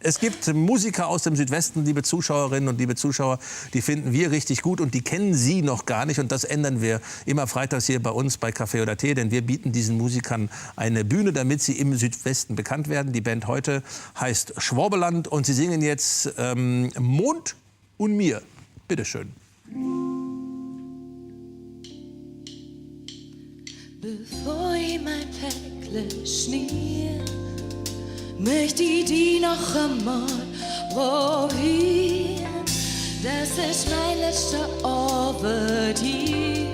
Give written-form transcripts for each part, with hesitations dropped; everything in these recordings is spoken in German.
Es gibt Musiker aus dem Südwesten, liebe Zuschauerinnen und liebe Zuschauer, die finden wir richtig gut und die kennen Sie noch gar nicht. Und das ändern wir immer freitags hier bei uns bei Kaffee oder Tee, denn wir bieten diesen Musikern eine Bühne, damit sie im Südwesten bekannt werden. Die Band heute heißt Schwabeland und sie singen jetzt Mond und mir. Bitteschön. Bevor ich mein Päckle schnier, möchte ich die noch einmal probieren. Das ist mein letzter Abend hier.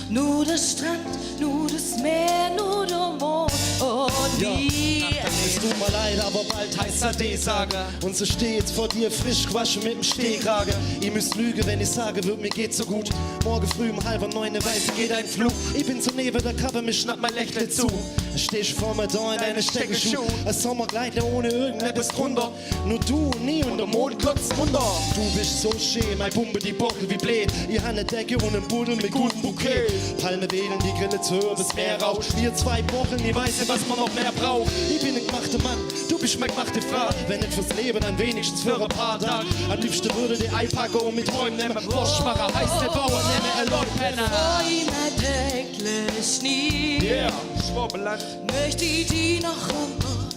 Nur der Strand, nur das Meer, nur der Mond und wir. Es tut mir leid, aber bald heißt Ade sagen. Und so steh jetzt vor dir frisch gewaschen mit dem Stehkragen. Ihr müsst lügen, wenn ich sage, mir geht's so gut. Morgen früh um 8:30 weiß ich, geht ein Flug. Ich bin so neben der Cover, mir schnappt mein Lächeln zu. Steh ich vor mir da in eine Steckenschuh. Ein Sommerkleid ohne irgendetwas drunter. Nur du und nie und der Mond glotzt runter. Du bist so schön, mein Pumpe, die Bockel wie blöd. Ich habe eine Decke und einen Buddel mit gutem Bouquet. Palme wählen, die Grille zu hören, das Meer raucht. Wir 2 Wochen, ich weiß nicht, was man noch mehr braucht. Ich bin ein gemachter Mann, du bist eine gemachte Frau. Wenn nicht fürs Leben, dann wenigstens für ein paar Tage. Am liebsten würde die einpacken und mit Träumen nehmen. Waschmacher heißt der Bauer, nehme er Leutpenner. Bevor ich mein Päckle schnier, Yeah, Schwabeland. möchte ich die noch einmal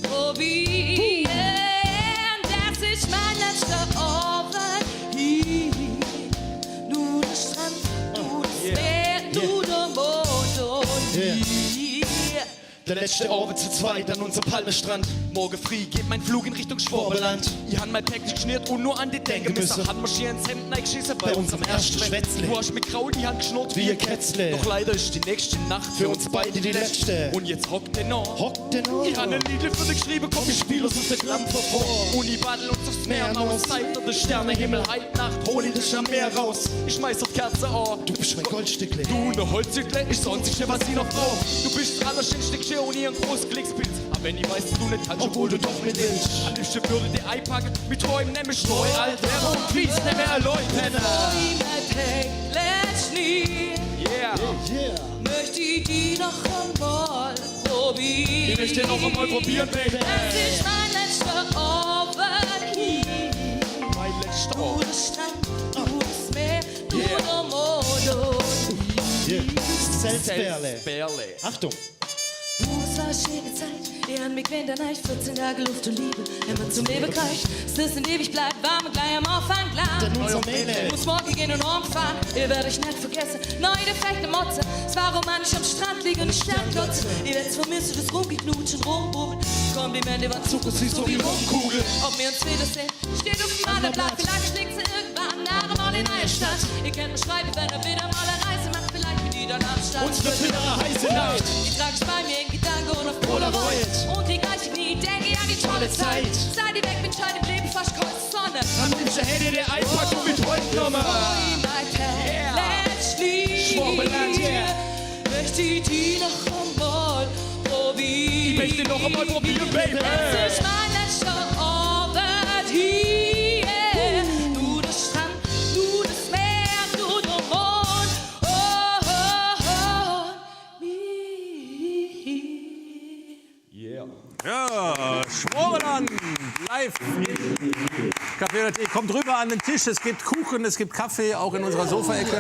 probieren. Das ist mein letzter Abend hier. Nur der Strand, nur das Meer, nur der Mond und wir. Der letzte Abend zu zweit an unserem Palmenstrand. Morgen früh geht mein Flug in Richtung Schwabeland. Ich han mein Päckchen geschnürt und nur an die denken müssen. Han marschier ins Hemd reingeschissen bei unserem ersten Schwätzle. Du hast mit Kraul die Hand geschnurrt wie ein Kätzle. Doch leider ist die nächste Nacht für uns beide die letzte. Und jetzt hockt der noch. Ich han ein Lied für dich geschrieben, komm ich spiel uns der Lampe vor. Und ich badel uns aufs Meer aus. Zeit der Sternenhimmel, Heit Nacht, hol ich dich am Meer raus. Ich schmeiß auf Kerze an. Du bist mein Goldstückle. Du ne Holzstückle, ich sonst ich was ich noch brauch. Du bist das allerschönste Stückchen und ihr ein großes Glückspilz. Aber wenn ich weiß, du nicht kannst, obwohl du doch mit willst. Am liebsten würde die einpacken, mit Träumen nämlich neu, alt wäre und Peace, nicht mehr erläutern. Yeah. Möchte ich die noch einmal probieren. Ich möchte noch einmal probieren, Baby. Das ist mein letzter Abend hier. Mein letzter Nur der Strand, nur das Meer, nur der Mond und wir. Selbstbärle. Achtung. Es war eine schöne Zeit, ihr habt mich gewinnt, dann 14 Tage Luft und Liebe, immer zum Leben gleich. Es ist ein ewig bleibt, warm und gleich am Anfang klar. Denn unser Mädel muss morgen gehen und rumfahren, ihr werdet euch nicht vergessen. Neue defekte Motze, es war romantisch am Strand liegen und ich Sternglotze. Ihr werdet vermissen, das Rumgeknutschen, Rumbubbeln. Komplimente waren zuckersüß, so wie Rumkugel. Ob wir uns wiedersehen, steht auf dem Malerblatt, vielleicht schlägt sie irgendwann nach mal in eine Stadt. Ihr könnt mir schreiben, wenn er wieder mal eine Reise macht, vielleicht wieder nach Stadt. Uns wird wieder eine heiße Nacht. Ich trag's bei mir in Gedanken und auf Polaroid. Und die gleiche nie, denke ja die tolle Zeit. Seid ihr weg, bin schein im Leben fast kreuz Sonne. Am liebsten hätte der Einpackung mit heute genommen. Schwabeland, yeah. Möchte ich die noch einmal probieren. Ich möchte noch einmal probieren, Baby. Das ist mein letzter Abend hier. Nur der Strand, nur das Meer, nur der Mond. Ja, Schwabeland, live. Kaffee oder Tee, kommt rüber an den Tisch. Es gibt Kuchen, es gibt Kaffee, auch in unserer Sofaecke.